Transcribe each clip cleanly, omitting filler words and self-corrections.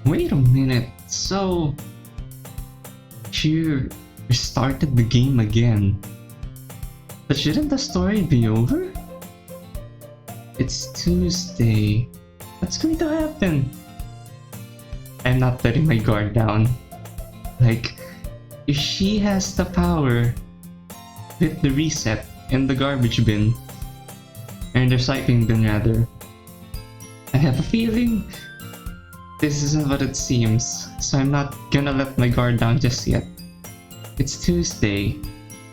Wait a minute, so she restarted the game again. But shouldn't the story be over? It's Tuesday. What's going to happen? I'm not letting my guard down. Like, if she has the power, hit the reset in the garbage bin, or the recycling bin rather. I have a feeling this isn't what it seems, so I'm not gonna let my guard down just yet. It's Tuesday.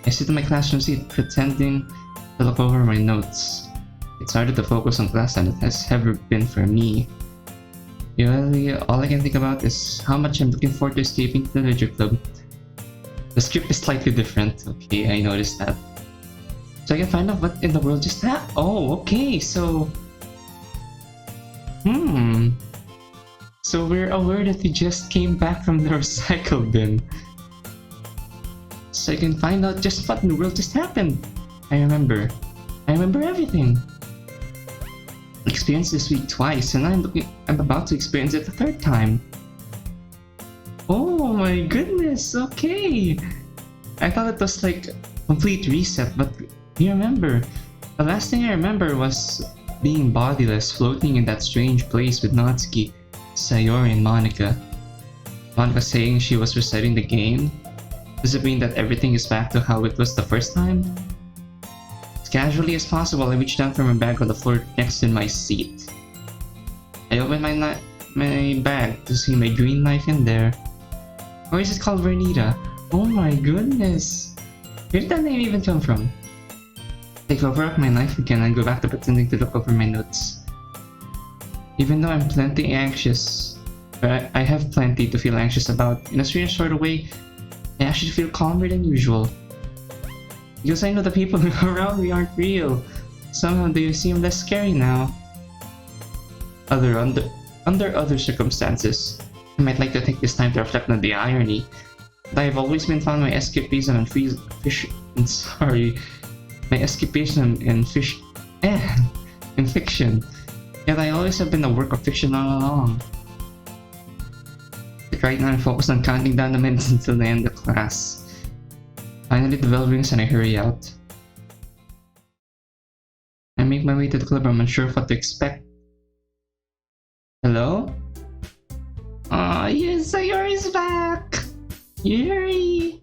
I sit in my classroom seat pretending to look over my notes. It's harder to focus on class than it has ever been for me. Really, all I can think about is how much I'm looking forward to escaping to the literature club. The script is slightly different. Okay, I noticed that. So I can find out what in the world just happened. Oh, okay, so... So we're aware that we just came back from the recycle bin. So I can find out just what in the world just happened. I remember everything. I experienced this week twice, and I'm about to experience it a third time. Oh my goodness, okay. I thought it was like complete reset, but you remember. The last thing I remember was being bodiless, floating in that strange place with Natsuki, Sayori, and Monica. Monica saying she was resetting the game. Does it mean that everything is back to how it was the first time? As casually as possible, I reached down for my bag on the floor next to my seat. I opened my bag to see my green knife in there. Or is it called Vernita? Oh my goodness! Where did that name even come from? I cover up my knife again and go back to pretending to look over my notes. Even though I'm plenty anxious, or I have plenty to feel anxious about, in a strange sort of way, I actually feel calmer than usual. Because I know the people around me aren't real. Somehow they seem less scary now. Under other circumstances, I might like to take this time to reflect on the irony that I've always been found my escapism in fiction. Yet I always have been a work of fiction all along. But right now I'm focused on counting down the minutes until the end of class. Finally the bell rings and I hurry out. I make my way to the club. I'm unsure of what to expect. Hello? Aw, yes, Yuri's back! Yuri!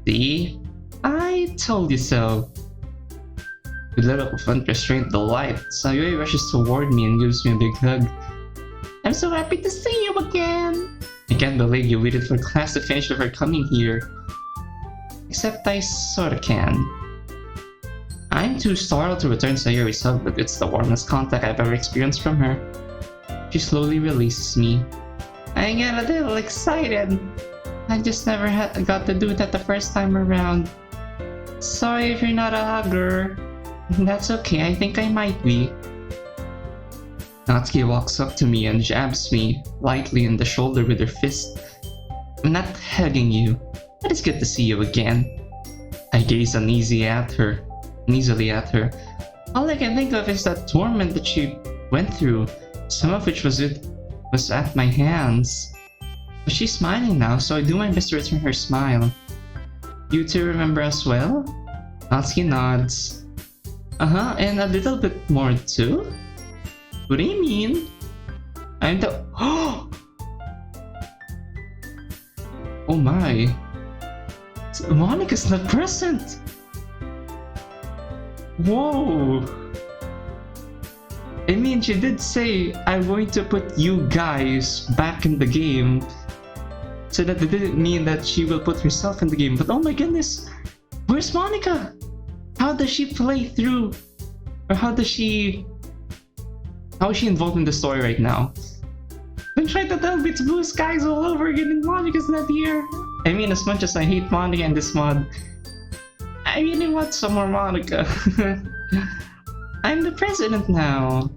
See? I told you so. With a little of unrestrained delight, Sayori rushes toward me and gives me a big hug. I'm so happy to see you again! I can't believe you waited for class to finish before coming here. Except I sorta can. I'm too startled to return Sayori's hug, but it's the warmest contact I've ever experienced from her. She slowly releases me. I get a little excited. I just never got to do that the first time around. Sorry if you're not a hugger. That's okay, I think I might be. Natsuki walks up to me and jabs me lightly in the shoulder with her fist. I'm not hugging you, but it's good to see you again. I gaze uneasily at her. All I can think of is that torment that she went through, some of which was at my hands. But she's smiling now, so I do my best to return her smile. You two remember as well? Natsuki nods. And a little bit more too? What do you mean? I'm the... Oh my. Monica's not present! Whoa! I mean, she did say, I'm going to put you guys back in the game. So that didn't mean that she will put herself in the game. But oh my goodness! Where's Monica? How does she play through? Or how is she involved in the story right now? Been trying to tell it's blue skies all over again and Monica's not here. I mean, as much as I hate Monica in this mod, I really want some more Monica. I'm the president now.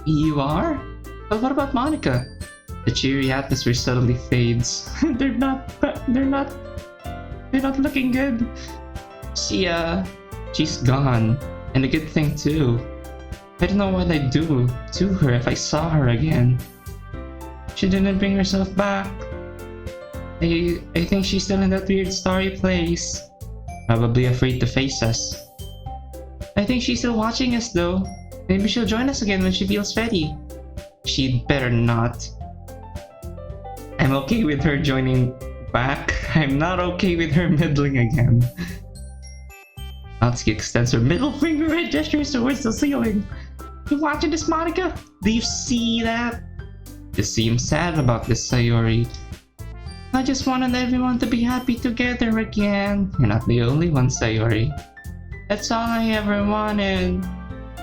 You are? But what about Monica? The cheery atmosphere suddenly fades. They're not looking good. She's gone. And a good thing too. I don't know what I'd do to her if I saw her again. She didn't bring herself back. I think she's still in that weird starry place. Probably afraid to face us. I think she's still watching us though. Maybe she'll join us again when she feels ready. She'd better not. I'm okay with her joining back. I'm not okay with her meddling again. Natsuki extends her middle finger and gestures towards the ceiling. You watching this, Monica? Do you see that? You seem sad about this, Sayori. I just wanted everyone to be happy together again. You're not the only one, Sayori. That's all I ever wanted.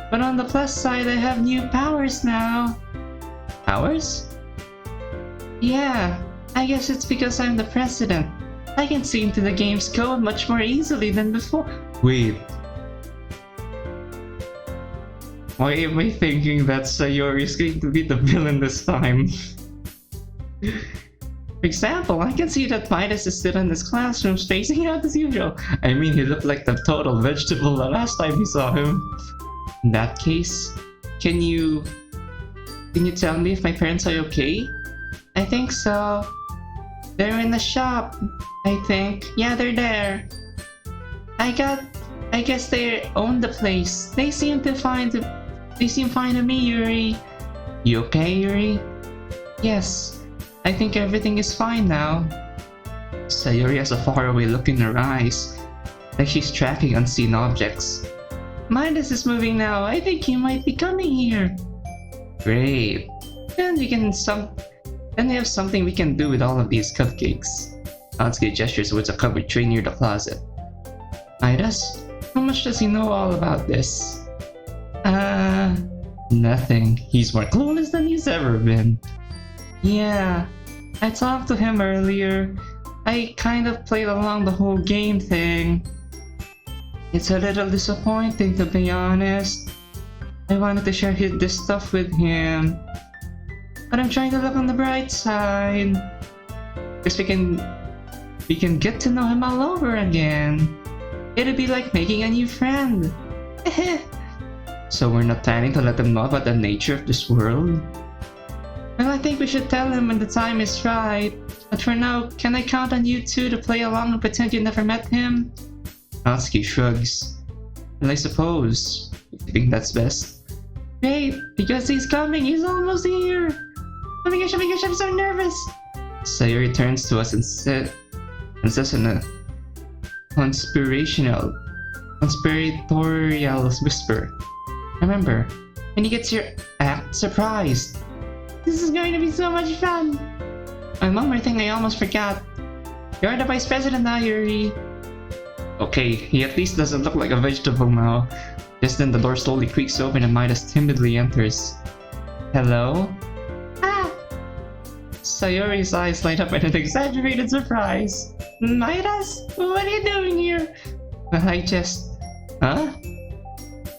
But on the plus side, I have new powers now. Powers? Yeah, I guess it's because I'm the president. I can see into the game's code much more easily than before. Wait. Why am I thinking that Sayori is going to be the villain this time? For example, I can see that Midas is still in his classroom spacing out as usual. I mean, he looked like the total vegetable the last time we saw him. In that case, can you tell me if my parents are okay? I think so. They're in the shop, I think. Yeah, they're there. I guess they own the place. They seem fine to me, Yuri. You okay, Yuri? Yes. I think everything is fine now. Sayori has a faraway look in her eyes, like she's tracking unseen objects. Midas is moving now. I think he might be coming here. Great. Then we have something we can do with all of these cupcakes. Natsuki gestures towards a cupboard tray near the closet. Midas? How much does he know all about this? Nothing. He's more clueless than he's ever been. Yeah, I talked to him earlier. I kind of played along the whole game thing. It's a little disappointing, to be honest. I wanted to share this stuff with him. But I'm trying to look on the bright side. Because we can get to know him all over again. It'd be like making a new friend. So we're not planning to let him know about the nature of this world? Well, I think we should tell him when the time is right. But for now, can I count on you two to play along and pretend you never met him? Natsuki shrugs. Well, I suppose, if you think that's best. Great, because he's coming, he's almost here! Oh my gosh, I'm so nervous! Sayori turns to us and says in a conspiratorial whisper. Remember, when he gets here, act surprised. This is going to be so much fun! And one more thing I almost forgot. You're the vice president now, Yuri. Okay, he at least doesn't look like a vegetable now. Just then the door slowly creaks open and Midas timidly enters. Hello? Ah! Sayori's eyes light up in an exaggerated surprise. Midas? What are you doing here? Well, I just... Huh?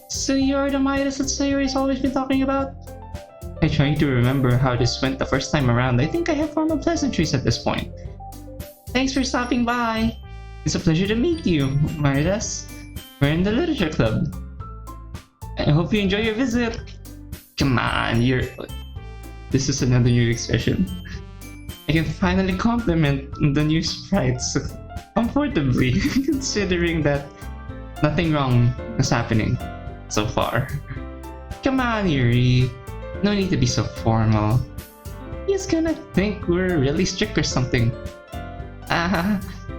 So you're the Midas that Sayori's always been talking about? I try to remember how this went the first time around. I think I have formal pleasantries at this point. Thanks for stopping by. It's a pleasure to meet you, Midas. We're in the literature club. I hope you enjoy your visit. Come on, This is another new expression. I can finally compliment the new sprites comfortably, considering that nothing wrong is happening so far. Come on, Yuri. No need to be so formal. He's gonna think we're really strict or something.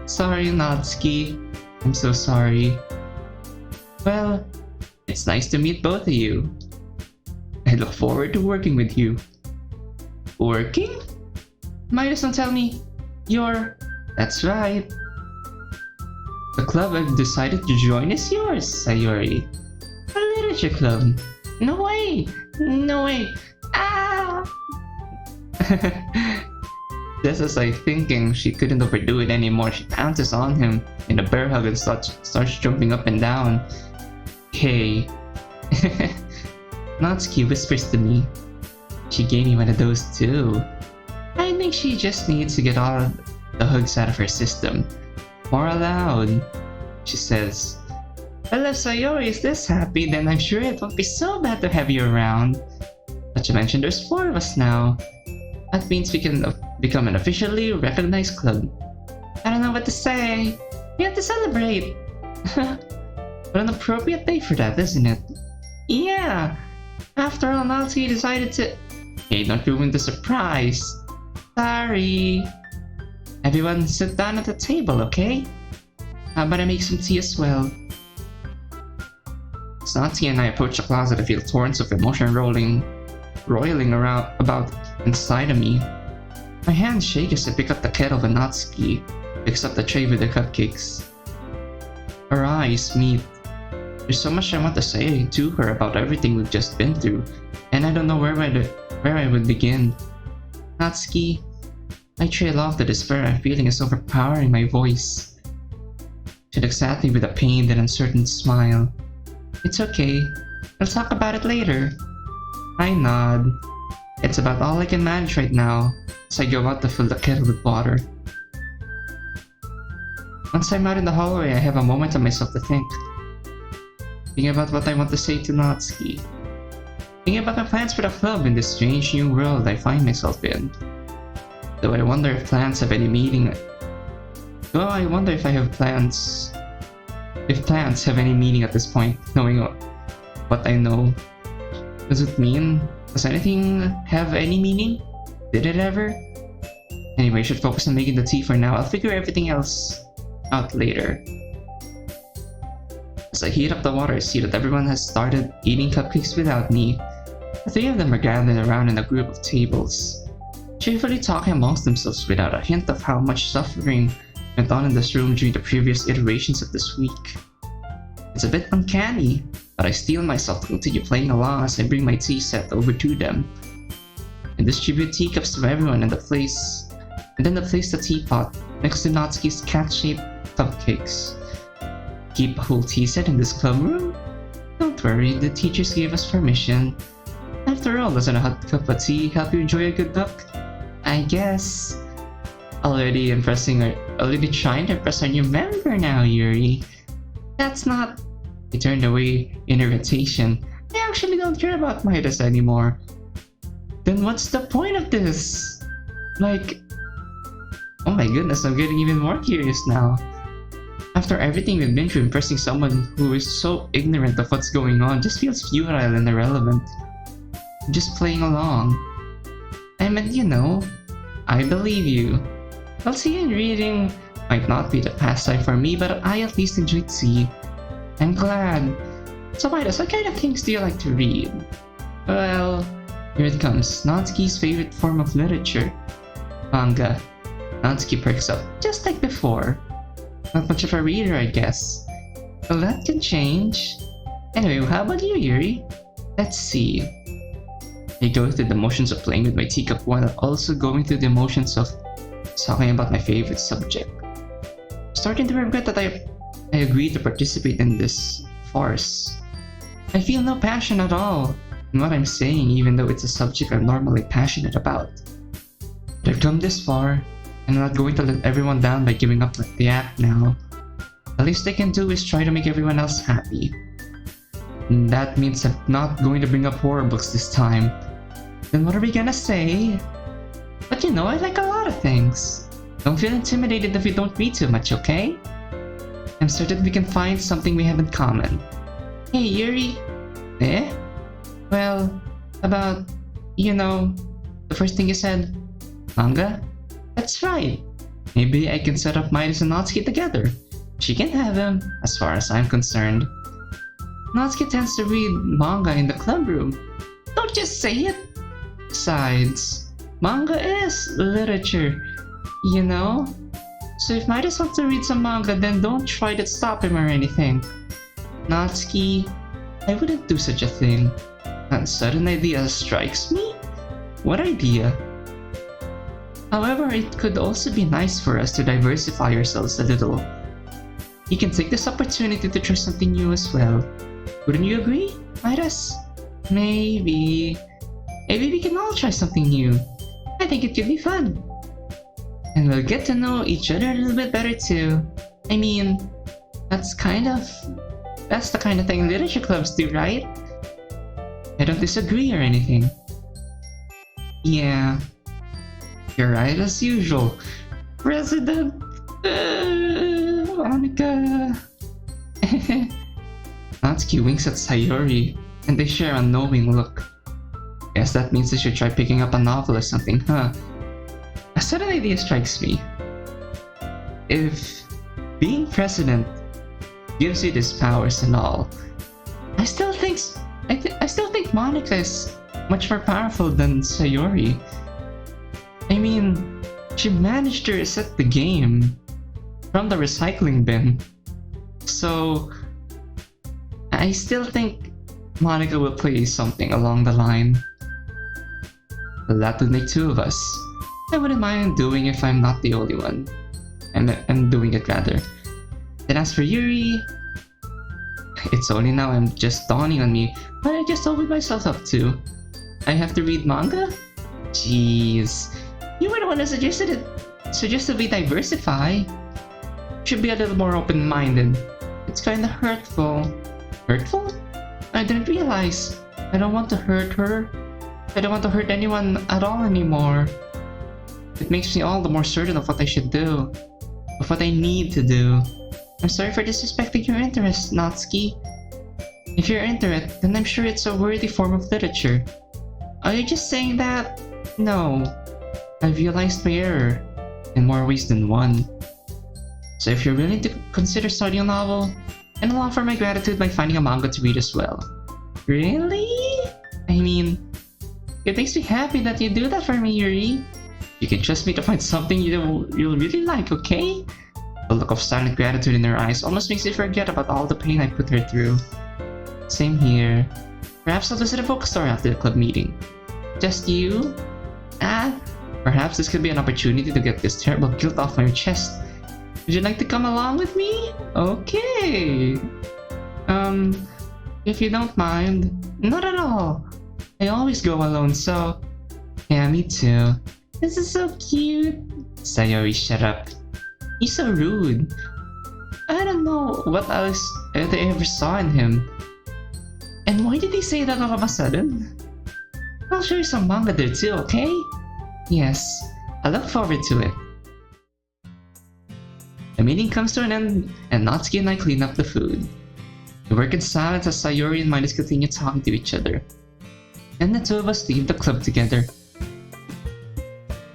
Sorry, Natsuki. I'm so sorry. Well, it's nice to meet both of you. I look forward to working with you. Working? Midas, don't tell me you're... That's right. The club I've decided to join is yours, Sayori. A literature club. No way! No way! Ah! Just as I thinking she couldn't overdo it anymore, she pounces on him in a bear hug and starts jumping up and down. Hey. Natsuki whispers to me. She gave me one of those too. I think she just needs to get all the hugs out of her system. More aloud, she says. Well, if Sayori is this happy, then I'm sure it won't be so bad to have you around. Not to mention there's 4 of us now. That means we can become an officially recognized club. I don't know what to say. We have to celebrate. What an appropriate day for that, isn't it? Yeah. After all, Natsuki decided to... Hey, don't ruin the surprise. Sorry. Everyone sit down at the table, okay? How about I make some tea as well? As Natsuki and I approach the closet, I feel torrents of emotion roiling around about inside of me. My hands shake as I pick up the kettle when Natsuki picks up the tray with the cupcakes. Our eyes meet. There's so much I want to say to her about everything we've just been through, and I don't know where I would begin. Natsuki, I trail off the despair I'm feeling is overpowering my voice. She looks at me with a pained and uncertain smile. It's okay. We'll talk about it later. I nod. It's about all I can manage right now, as I go out to fill the kettle with water. Once I'm out in the hallway, I have a moment of myself to think. Thinking about what I want to say to Natsuki. Thinking about my plans for the club in this strange new world I find myself in. Though I wonder if plans have any meaning. Though I wonder if I have plans. If plans have any meaning at this point, knowing what I know. Does it mean? Does anything have any meaning? Did it ever? Anyway, I should focus on making the tea for now. I'll figure everything else out later. As I heat up the water, I see that everyone has started eating cupcakes without me. The three of them are gathered around in a group of tables, cheerfully talking amongst themselves without a hint of how much suffering went on in this room during the previous iterations of this week. It's a bit uncanny, but I steel myself to continue playing along as I bring my tea set over to them and distribute teacups to everyone and then place the teapot next to Natsuki's cat-shaped cupcakes. Keep a whole tea set in this club room? Don't worry, the teachers gave us permission. After all, doesn't a hot cup of tea help you enjoy a good book? I guess. Already trying to impress our new member now, Yuri. That's not... He turned away in irritation. I actually don't care about Midas anymore. Then what's the point of this? Like... Oh my goodness, I'm getting even more curious now. After everything we've been through, impressing someone who is so ignorant of what's going on just feels futile and irrelevant. I'm just playing along. I mean, you know, I believe you. Well, tea and reading might not be the pastime for me, but I at least enjoy tea. I'm glad. So Midas, what kind of things do you like to read? Well, here it comes. Natsuki's favorite form of literature. Manga. Natsuki perks up, just like before. Not much of a reader, I guess. Well, that can change. Anyway, how about you, Yuri? Let's see. I go through the motions of playing with my teacup while also going through the motions of talking about my favorite subject. Starting to regret that I agreed to participate in this farce. I feel no passion at all in what I'm saying, even though it's a subject I'm normally passionate about. But I've come this far, and I'm not going to let everyone down by giving up the act now. The least I can do is try to make everyone else happy. And that means I'm not going to bring up horror books this time. Then what are we gonna say? But you know, I like a lot of things. Don't feel intimidated if we don't read too much, okay? I'm certain we can find something we have in common. Hey, Yuri. Eh? Well, about, you know, the first thing you said. Manga? That's right. Maybe I can set up Midas and Natsuki together. She can have him, as far as I'm concerned. Natsuki tends to read manga in the club room. Don't just say it! Besides, manga is literature, you know? So if Midas wants to read some manga, then don't try to stop him or anything. Natsuki, I wouldn't do such a thing. A sudden idea strikes me? What idea? However, it could also be nice for us to diversify ourselves a little. You can take this opportunity to try something new as well. Wouldn't you agree, Midas? Maybe we can all try something new. I think it could be fun. And we'll get to know each other a little bit better too. I mean, that's the kind of thing literature clubs do, right? I don't disagree or anything. Yeah. You're right as usual. President... Monica... Natsuki winks at Sayori, and they share a knowing look. Guess that means they should try picking up a novel or something, huh? A sudden idea strikes me. If being president gives you these powers and all, I still think Monica is much more powerful than Sayori. I mean, she managed to reset the game from the recycling bin. So, I still think Monica will play something along the line. That would make two of us. I wouldn't mind doing if I'm not the only one. I'm doing it rather. Then as for Yuri, it's only now I'm just dawning on me what I just opened myself up to. I have to read manga? Jeez. You were the one who suggested we diversify. Should be a little more open-minded. It's kinda hurtful. Hurtful? I didn't realize. I don't want to hurt her. I don't want to hurt anyone at all anymore. It makes me all the more certain of what I should do. Of what I need to do. I'm sorry for disrespecting your interest, Natsuki. If you're into it, then I'm sure it's a worthy form of literature. Are you just saying that? No. I realized my error. In more ways than one. So if you're willing to consider starting a novel, then I'll offer my gratitude by finding a manga to read as well. Really? I mean, it makes me happy that you do that for me, Yuri. You can trust me to find something you'll really like, okay? The look of silent gratitude in her eyes almost makes me forget about all the pain I put her through. Same here. Perhaps I'll visit a bookstore after the club meeting. Just you? Perhaps this could be an opportunity to get this terrible guilt off my chest. Would you like to come along with me? Okay. If you don't mind. Not at all. I always go alone, so... Yeah, me too. This is so cute. Sayori, shut up. He's so rude. I don't know what else I ever saw in him. And why did he say that all of a sudden? I'll show you some manga there too, okay? Yes, I look forward to it. The meeting comes to an end, and Natsuki and I clean up the food. We work in silence as Sayori and Midas continue talking to each other. Then the two of us leave the club together.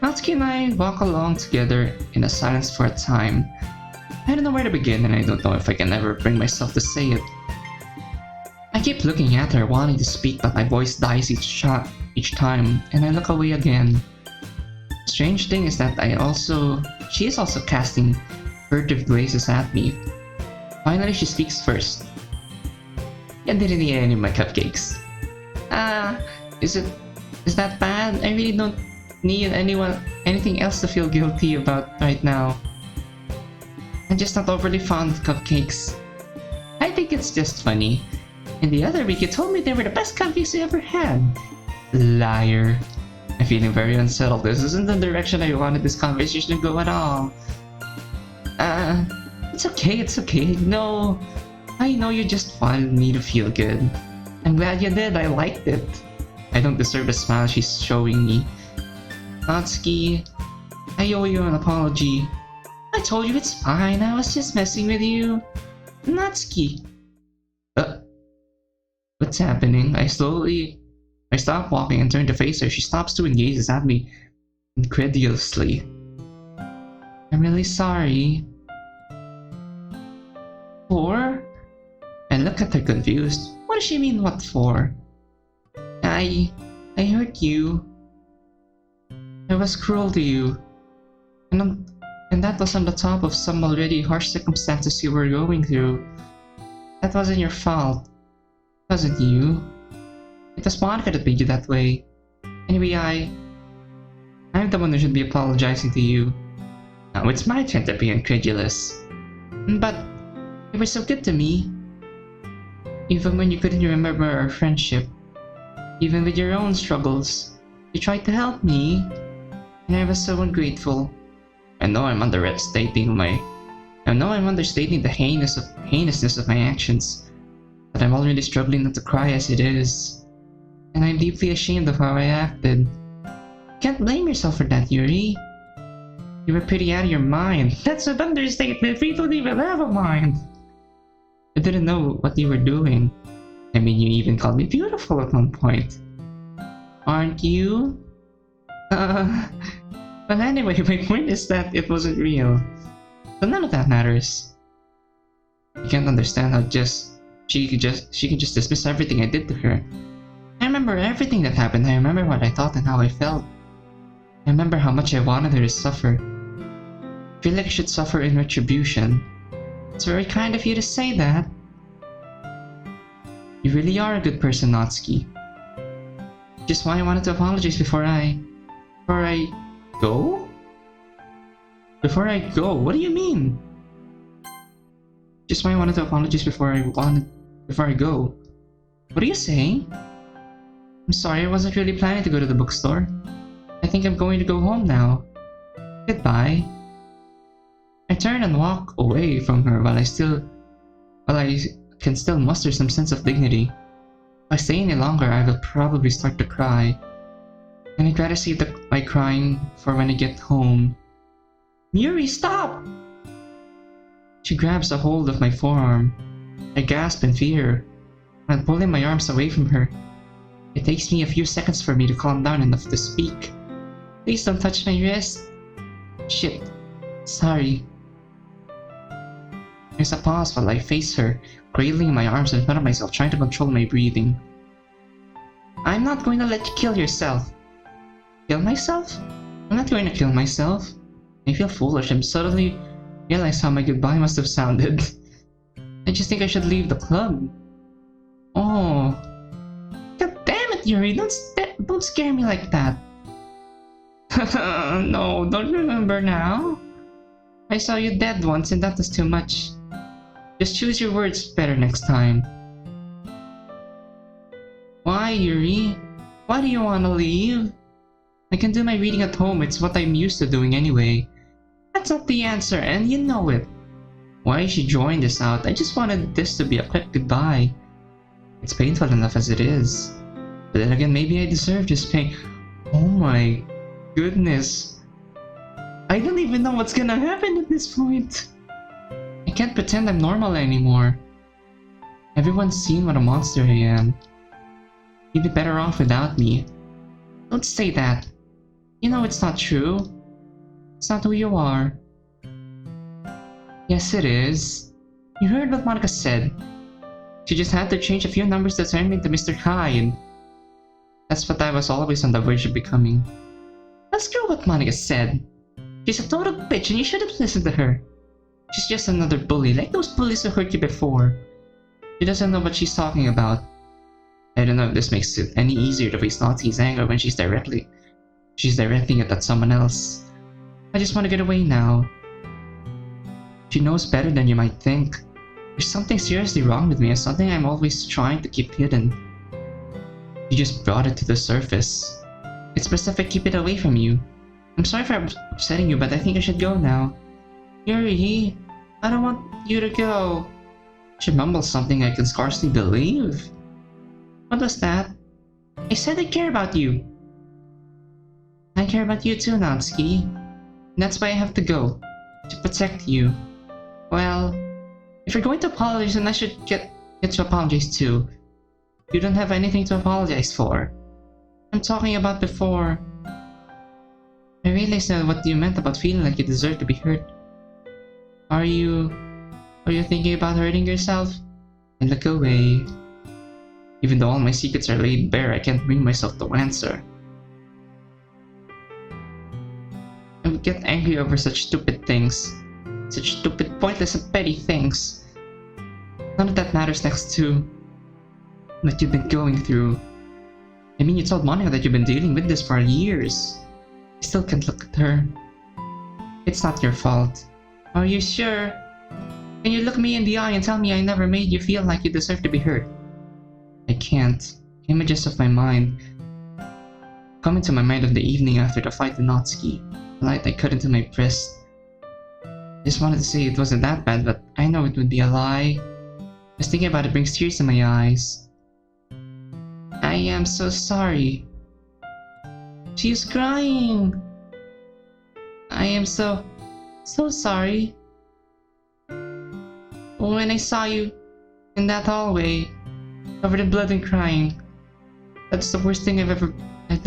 Natsuki and I walk along together in a silence for a time. I don't know where to begin, and I don't know if I can ever bring myself to say it. I keep looking at her, wanting to speak, but my voice dies each time, and I look away again. Strange thing is that she is also casting furtive glances at me. Finally, she speaks first. I didn't eat any of my cupcakes. Is that bad? I really don't need anything else to feel guilty about right now. I'm just not overly fond of cupcakes. I think it's just funny. And the other week you told me they were the best cupcakes you ever had. Liar. I'm feeling very unsettled. This isn't the direction I wanted this conversation to go at all. It's okay. No, I know you just wanted me to feel good. I'm glad you did, I liked it. I don't deserve the smile she's showing me. Natsuki, I owe you an apology. I told you it's fine, I was just messing with you. Natsuki. What's happening? I stop walking and turn to face her. She stops too and gazes at me incredulously. I'm really sorry. For? I look at her confused. What does she mean, what for? I hurt you. I was cruel to you. And that was on the top of some already harsh circumstances you were going through. That wasn't your fault. It wasn't you. It was Monica that made you that way. Anyway, I'm the one who should be apologizing to you. Now it's my turn to be incredulous. But you were so good to me. Even when you couldn't remember our friendship. Even with your own struggles. You tried to help me. And I was so ungrateful. I know I'm understating the heinousness of my actions. But I'm already struggling not to cry as it is. And I'm deeply ashamed of how I acted. Can't blame yourself for that, Yuri. You were pretty out of your mind. That's an understatement. We don't even have a mind. I didn't know what you were doing. I mean, you even called me beautiful at one point. Aren't you? But anyway, my point is that it wasn't real. So none of that matters. You can't understand how she can just dismiss everything I did to her. I remember everything that happened. I remember what I thought and how I felt. I remember how much I wanted her to suffer. I feel like I should suffer in retribution. It's very kind of you to say that. You really are a good person, Natsuki. Just why I wanted to apologize before I go? Before I go? What do you mean? Just why I wanted to apologize before I go. What are you saying? I'm sorry, I wasn't really planning to go to the bookstore. I think I'm going to go home now. Goodbye. I turn and walk away from her while I can still muster some sense of dignity. If I stay any longer, I will probably start to cry. And I'd rather save my crying for when I get home. Yuri, stop! She grabs a hold of my forearm. I gasp in fear. I'm pulling my arms away from her. It takes me a few seconds for me to calm down enough to speak. Please don't touch my wrist. Shit. Sorry. There's a pause while I face her, cradling my arms in front of myself, trying to control my breathing. I'm not going to let you kill yourself. Kill myself? I'm not going to kill myself. I feel foolish. I'm suddenly realize how my goodbye must have sounded. I just think I should leave the club. Oh. God damn it, Yuri. Don't scare me like that. No, don't remember now. I saw you dead once and that was too much. Just choose your words better next time. Why, Yuri? Why do you want to leave? I can do my reading at home. It's what I'm used to doing anyway. That's not the answer, and you know it. Why she joined this out? I just wanted this to be a quick goodbye. It's painful enough as it is. But then again, maybe I deserve this pain. Oh my goodness. I don't even know what's gonna happen at this point. I can't pretend I'm normal anymore. Everyone's seen what a monster I am. You'd be better off without me. Don't say that. You know it's not true. It's not who you are. Yes, it is. You heard what Monica said. She just had to change a few numbers to turn me into Mr. Hyde. That's what I was always on the verge of becoming. Let's screw what Monica said. She's a total bitch and you should have listened to her. She's just another bully, like those bullies who hurt you before. She doesn't know what she's talking about. I don't know if this makes it any easier to face Natsuki's anger when she's directing it at someone else. I just want to get away now. She knows better than you might think. There's something seriously wrong with me and something I'm always trying to keep hidden. You just brought it to the surface. It's best if I keep it away from you. I'm sorry for upsetting you, but I think I should go now. Yuri, I don't want you to go. She mumbles something I can scarcely believe. What was that? I said I care about you. I care about you too, Natsuki. And that's why I have to go. To protect you. Well, if you're going to apologize, then I should get to apologize too. You don't have anything to apologize for. I'm talking about before. I realized what you meant about feeling like you deserve to be hurt. Are you thinking about hurting yourself? I look away. Even though all my secrets are laid bare, I can't bring myself to answer. I would get angry over such stupid things. Such stupid, pointless, and petty things. None of that matters next to what you've been going through. I mean, you told Monica that you've been dealing with this for years. I still can't look at her. It's not your fault. Are you sure? Can you look me in the eye and tell me I never made you feel like you deserve to be hurt? I can't. Images of my mind come into my mind of the evening after the fight with Natsuki. The light I cut into my breast. I just wanted to say it wasn't that bad, but I know it would be a lie. Just thinking about it brings tears to my eyes. I am so sorry. She's crying. I am so sorry. When I saw you in that hallway, covered in blood and crying, that's the worst thing I've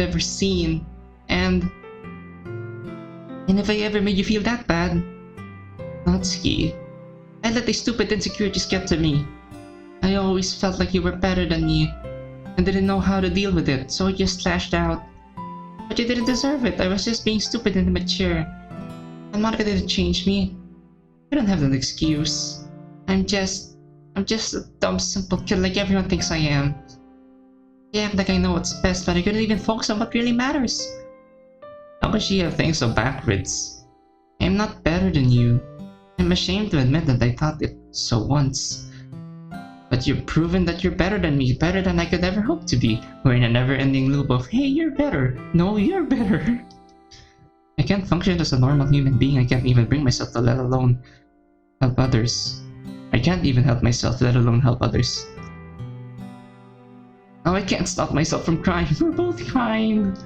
ever seen. And if I ever made you feel that bad, Natsuki, I let these stupid insecurities get to me. I always felt like you were better than me and didn't know how to deal with it, so I just lashed out. But you didn't deserve it. I was just being stupid and immature. And Monica didn't change me. I don't have an excuse. I'm just a dumb, simple kid like everyone thinks I am. I act like I know what's best, but I couldn't even focus on what really matters. How could she have things so backwards? I'm not better than you. I'm ashamed to admit that I thought it so once. But you've proven that you're better than me, better than I could ever hope to be. We're in a never-ending loop of, hey, you're better. No, you're better. I can't function as a normal human being. I can't even bring myself to let alone help others. I can't even help myself, let alone help others. Now I can't stop myself from crying. We're both crying.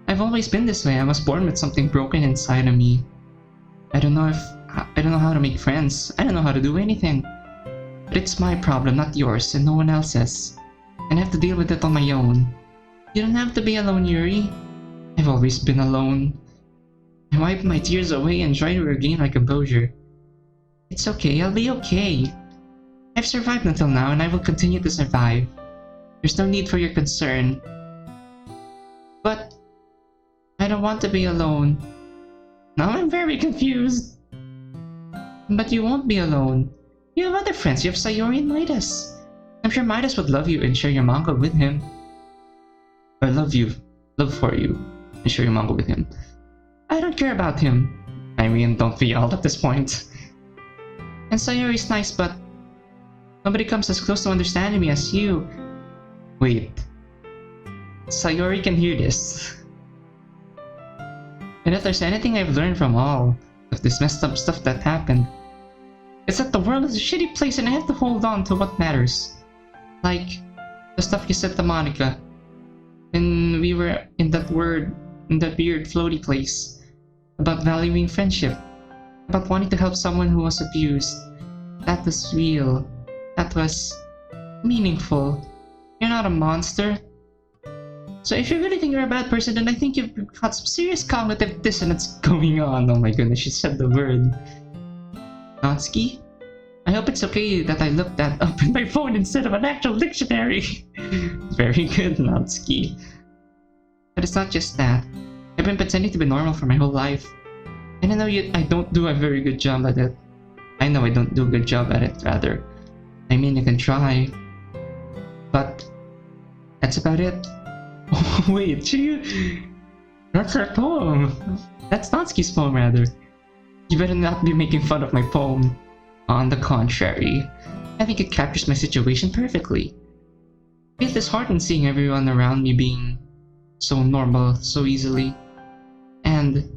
I've always been this way. I was born with something broken inside of me. I don't know how to make friends. I don't know how to do anything. But it's my problem, not yours, and no one else's. And I have to deal with it on my own. You don't have to be alone, Yuri. I've always been alone. I wipe my tears away and try to regain my composure. It's okay, I'll be okay. I've survived until now, and I will continue to survive. There's no need for your concern. But I don't want to be alone. Now I'm very confused. But you won't be alone. You have other friends. You have Sayori and Midas. I'm sure Midas would love you and share your manga with him. I love for you, and share your manga with him. I don't care about him. I mean, don't we all at this point? And Sayori's nice, but nobody comes as close to understanding me as you. Wait. Sayori can hear this. And if there's anything I've learned from all of this messed up stuff that happened, it's that the world is a shitty place and I have to hold on to what matters. Like, the stuff you said to Monica. When we were in that weird floaty place. About valuing friendship. About wanting to help someone who was abused. That was real. That was meaningful. You're not a monster. So if you really think you're a bad person, then I think you've got some serious cognitive dissonance going on. Oh my goodness, she said the word. Natsuki? I hope it's okay that I looked that up in my phone instead of an actual dictionary. Very good, Natsuki. But it's not just that. I've been pretending to be normal for my whole life. And I know I don't do a very good job at it. I know I don't do a good job at it, rather. I mean, I can try. But that's about it. Oh, wait, that's her poem. That's Natsuki's poem, rather. You better not be making fun of my poem. On the contrary, I think it captures my situation perfectly. I feel disheartened seeing everyone around me being so normal so easily. And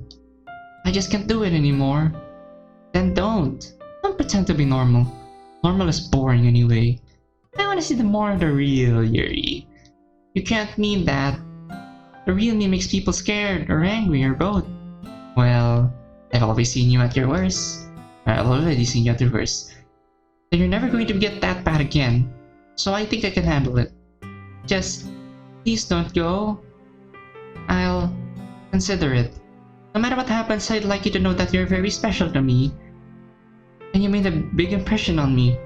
I just can't do it anymore. Then don't. Don't pretend to be normal. Normal is boring anyway. I want to see the more of the real Yuri. You can't mean that. The real me makes people scared or angry or both. Well, I've always seen you at your worst. I've already seen you at your worst. Then you're never going to get that bad again. So I think I can handle it. Just, please don't go. I'll consider it. No matter what happens, I'd like you to know that you're very special to me. And you made a big impression on me.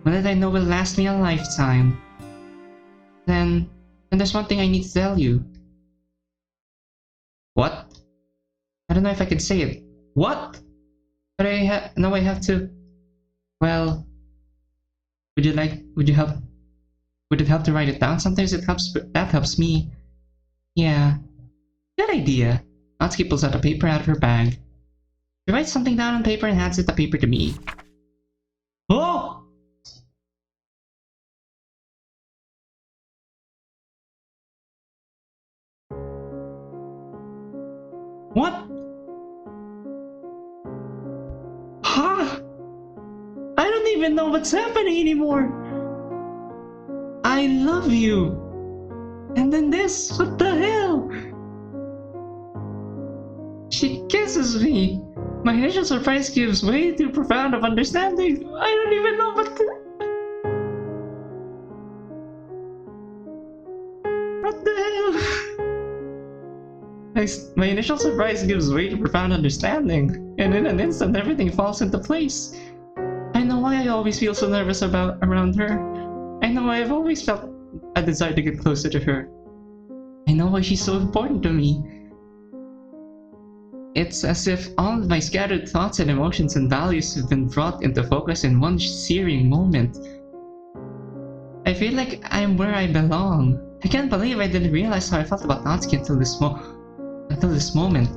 One that I know will last me a lifetime. Then there's one thing I need to tell you. What? I don't know if I can say it. What? But I have to. Well, would it help to write it down? Sometimes that helps me. Yeah. Good idea. Natsuki pulls out a paper out of her bag. She writes something down on paper and hands the paper to me. Oh! What? Huh? I don't even know what's happening anymore. I love you. And then this, what the hell? She kisses me. My initial surprise gives way too profound of understanding. I don't even know what to... What the hell? My initial surprise gives way to profound understanding, and in an instant everything falls into place. I know why I always feel so nervous around her. I know why I've always felt a desire to get closer to her. I know why she's so important to me. It's as if all of my scattered thoughts and emotions and values have been brought into focus in one searing moment. I feel like I'm where I belong. I can't believe I didn't realize how I felt about Natsuki until this moment.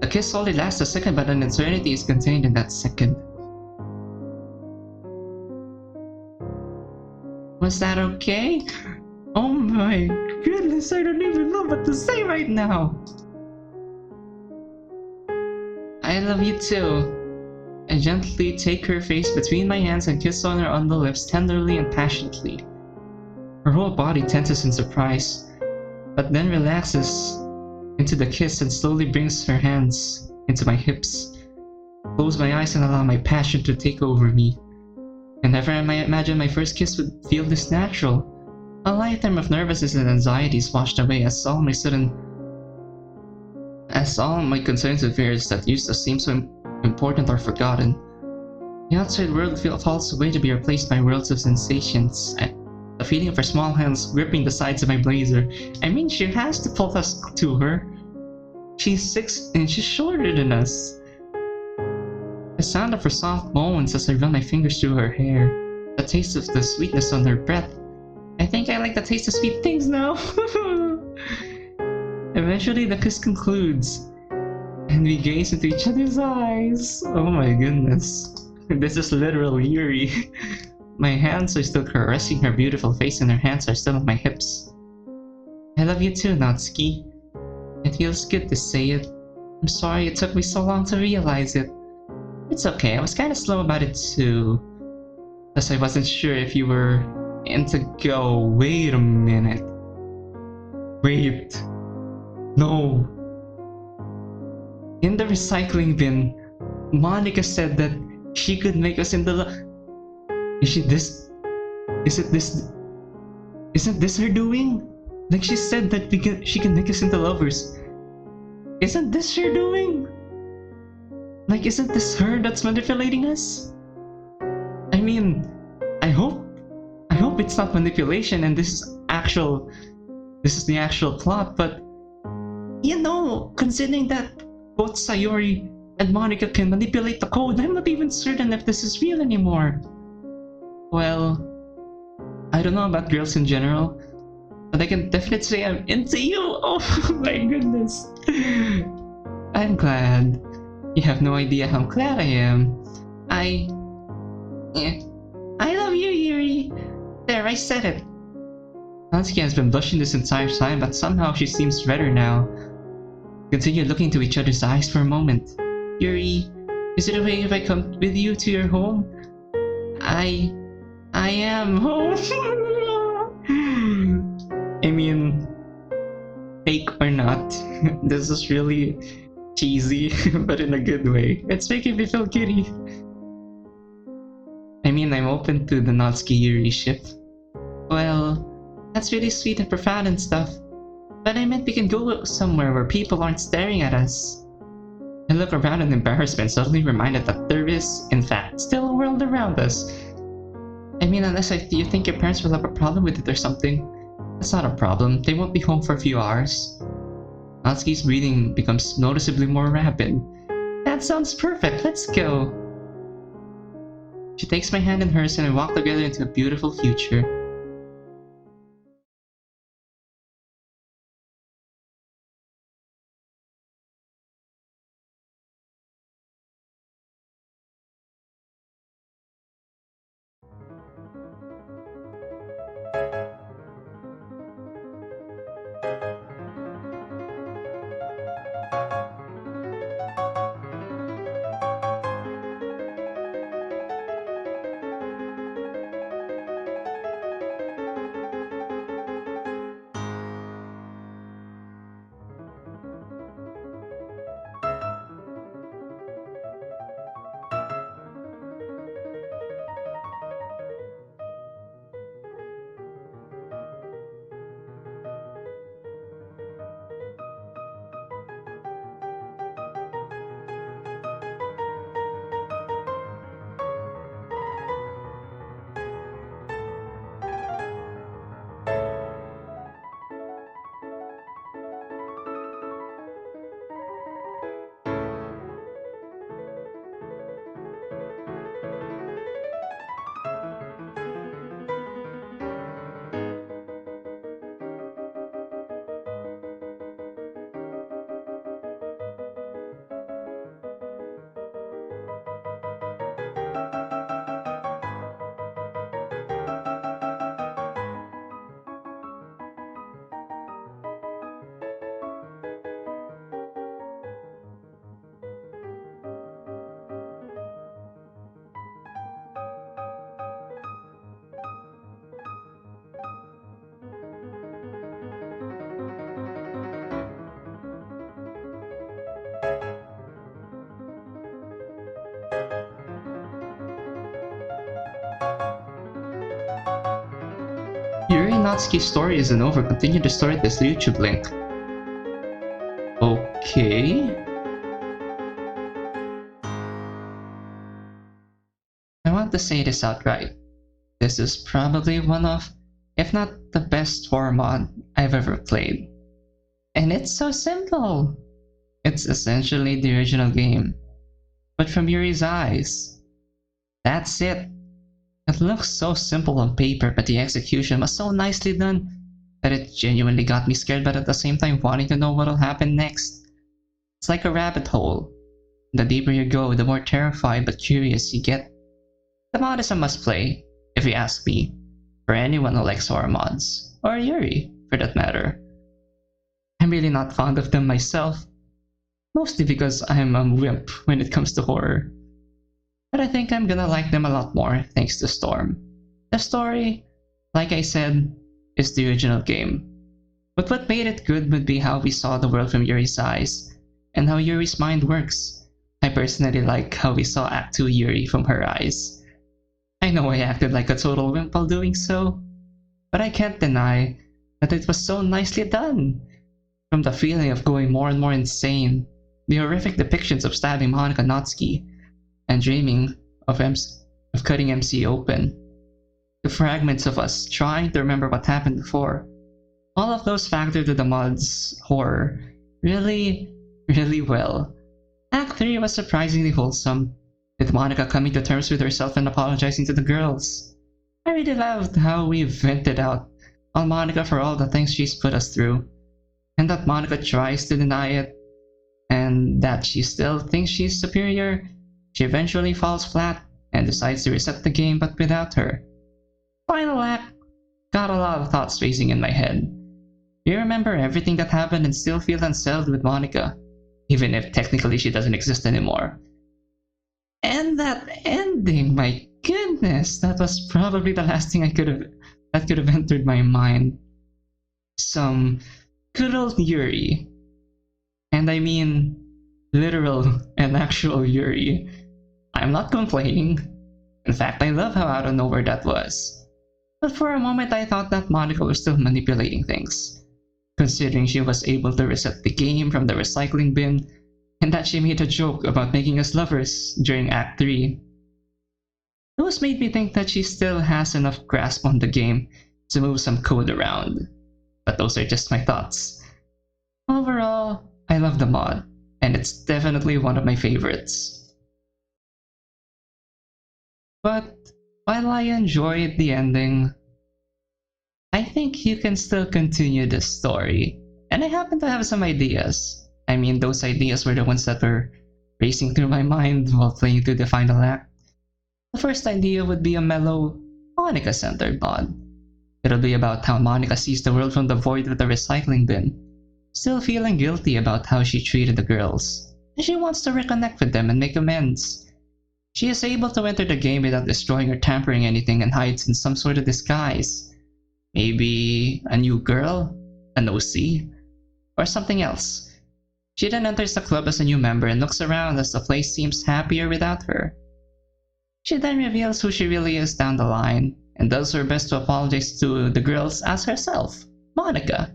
A kiss only lasts a second, but an eternity is contained in that second. Was that okay? Oh my goodness, I don't even know what to say right now. I love you too. I gently take her face between my hands and kiss on her on the lips tenderly and passionately. Her whole body tenses in surprise, but then relaxes into the kiss and slowly brings her hands into my hips. Close my eyes and allow my passion to take over me. And never imagined my first kiss would feel this natural. A lifetime of nervousness and anxiety is washed away as all my concerns and fears that used to seem so important are forgotten. The outside world falls away to be replaced by worlds of sensations. The feeling of her small hands gripping the sides of my blazer. I mean, she has to pull us to her. She's 6 inches shorter than us. The sound of her soft moans as I run my fingers through her hair. The taste of the sweetness on her breath. I think I like the taste of sweet things now. Eventually the kiss concludes, and we gaze into each other's eyes. Oh my goodness. This is literal Yuri. My hands are still caressing her beautiful face and her hands are still on my hips. I love you too, Natsuki. It feels good to say it. I'm sorry it took me so long to realize it. It's okay, I was kinda slow about it too. Plus I wasn't sure if you were into go. Wait a minute. Wait. No. In the recycling bin, Monica said that she could make us into the... Isn't this her doing? Like she said that she can make us into lovers. Isn't this her doing? Like, isn't this her that's manipulating us? I mean, I hope it's not manipulation and this is the actual plot, but you know, considering that both Sayori and Monica can manipulate the code, I'm not even certain if this is real anymore. Well, I don't know about girls in general, but I can definitely say I'm into you. Oh my goodness. I'm glad. You have no idea how glad I am. I love you, Yuri. There, I said it. Natsuki has been blushing this entire time, but somehow she seems redder now. Continue looking into each other's eyes for a moment. Yuri, is it okay if I come with you to your home? I am home. I mean, fake or not, this is really cheesy, but in a good way. It's making me feel giddy. I mean, I'm open to the Natsuki Yuri ship. Well, that's really sweet and profound and stuff. But I meant we can go somewhere where people aren't staring at us. I look around in embarrassment, suddenly reminded that there is, in fact, still a world around us. I mean, unless you think your parents will have a problem with it or something. That's not a problem, they won't be home for a few hours. Natsuki's breathing becomes noticeably more rapid. That sounds perfect, let's go! She takes my hand in hers and we walk together into a beautiful future. Natsuki's story isn't over, continue the story at this YouTube link. Okay. I want to say this outright. This is probably one of, if not the best horror mod I've ever played. And it's so simple. It's essentially the original game, but from Yuri's eyes. That's it. It looks so simple on paper, but the execution was so nicely done that it genuinely got me scared, but at the same time wanting to know what'll happen next. It's like a rabbit hole. The deeper you go, the more terrified but curious you get. The mod is a must-play, if you ask me, for anyone who likes horror mods, or Yuri, for that matter. I'm really not fond of them myself, mostly because I'm a wimp when it comes to horror. But I think I'm gonna like them a lot more thanks to Storm. The story, like I said, is the original game. But what made it good would be how we saw the world from Yuri's eyes, and how Yuri's mind works. I personally like how we saw Act 2 Yuri from her eyes. I know I acted like a total wimp while doing so, but I can't deny that it was so nicely done. From the feeling of going more and more insane, the horrific depictions of stabbing Monika Natsuki, and dreaming of cutting MC open, the fragments of us trying to remember what happened before, all of those factor to the mod's horror really, really well. Act 3 was surprisingly wholesome, with Monika coming to terms with herself and apologizing to the girls. I really loved how we vented out on Monika for all the things she's put us through, and that Monika tries to deny it, and that she still thinks she's superior. She eventually falls flat and decides to reset the game, but without her. Final act got a lot of thoughts racing in my head. You remember everything that happened and still feel unsettled with Monika, even if technically she doesn't exist anymore. And that ending, my goodness, that was probably the last thing that could have entered my mind. Some good old Yuri. And I mean literal and actual Yuri. I'm not complaining. In fact, I love how out of nowhere that was. But for a moment I thought that Monika was still manipulating things, considering she was able to reset the game from the recycling bin, and that she made a joke about making us lovers during Act 3. Those made me think that she still has enough grasp on the game to move some code around. But those are just my thoughts. Overall, I love the mod, and it's definitely one of my favorites. But while I enjoyed the ending, I think you can still continue the story, and I happen to have some ideas. I mean, those ideas were the ones that were racing through my mind while playing through the final act. The first idea would be a mellow, Monika-centered mod. It'll be about how Monika sees the world from the void of the recycling bin, still feeling guilty about how she treated the girls, and she wants to reconnect with them and make amends. She is able to enter the game without destroying or tampering anything and hides in some sort of disguise. Maybe a new girl, an OC, or something else. She then enters the club as a new member and looks around as the place seems happier without her. She then reveals who she really is down the line, and does her best to apologize to the girls as herself, Monika.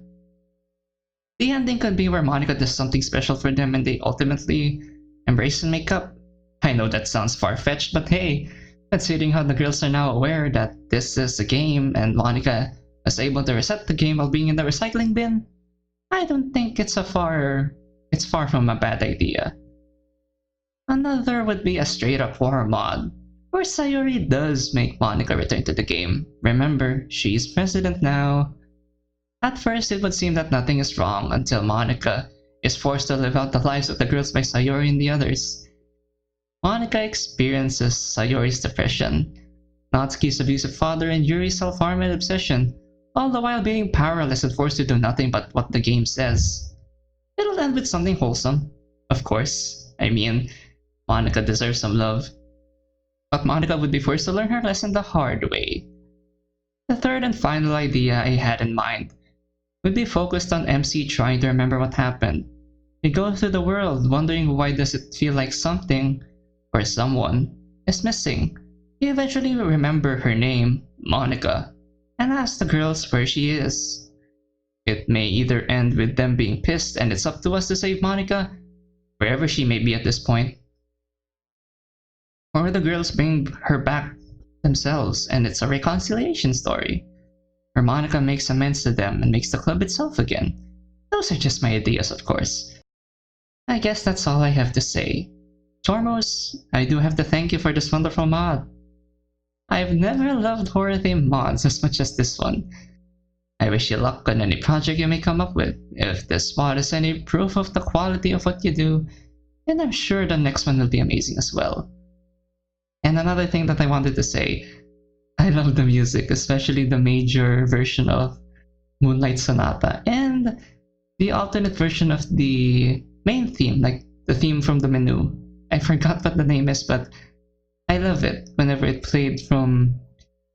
The ending could be where Monika does something special for them and they ultimately embrace and make up. I know that sounds far-fetched, but hey, considering how the girls are now aware that this is a game and Monika was able to reset the game while being in the recycling bin, I don't think it's far from a bad idea. Another would be a straight-up horror mod, where Sayori does make Monika return to the game. Remember, she's president now. At first, it would seem that nothing is wrong until Monika is forced to live out the lives of the girls by Sayori and the others. Monika experiences Sayori's depression, Natsuki's abusive father, and Yuri's self-harm and obsession, all the while being powerless and forced to do nothing but what the game says. It'll end with something wholesome, of course. I mean, Monika deserves some love. But Monika would be forced to learn her lesson the hard way. The third and final idea I had in mind would be focused on MC trying to remember what happened. He goes through the world wondering why does it feel like something, or someone, is missing. He eventually will remember her name, Monika, and ask the girls where she is. It may either end with them being pissed and it's up to us to save Monica, wherever she may be at this point, or the girls bring her back themselves and it's a reconciliation story, where Monica makes amends to them and makes the club itself again. Those are just my ideas, of course. I guess that's all I have to say. Tormuse, I do have to thank you for this wonderful mod. I've never loved horror-themed mods as much as this one. I wish you luck on any project you may come up with. If this mod is any proof of the quality of what you do, then I'm sure the next one will be amazing as well. And another thing that I wanted to say, I love the music, especially the major version of Moonlight Sonata and the alternate version of the main theme, like the theme from the menu. I forgot what the name is, but I love it whenever it played from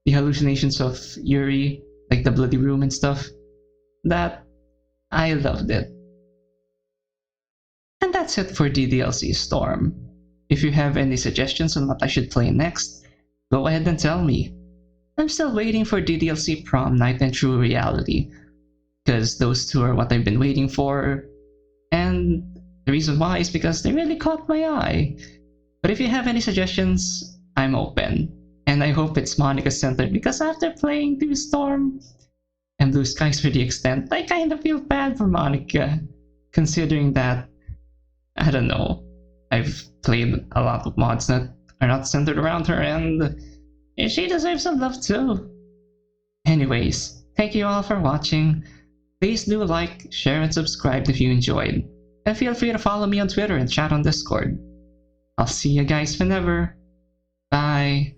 the hallucinations of Yuri, like the bloody room and stuff. That, I loved it. And that's it for DDLC Storm. If you have any suggestions on what I should play next, go ahead and tell me. I'm still waiting for DDLC Prom Night and True Reality, because those two are what I've been waiting for, and the reason why is because they really caught my eye. But if you have any suggestions, I'm open, and I hope it's Monica-centered, because after playing through Storm and Blue Skies for the extent, I kind of feel bad for Monica, considering that, I don't know, I've played a lot of mods that are not centered around her, and she deserves some love too. Anyways, thank you all for watching. Please do like, share, and subscribe if you enjoyed. And feel free to follow me on Twitter and chat on Discord. I'll see you guys whenever. Bye.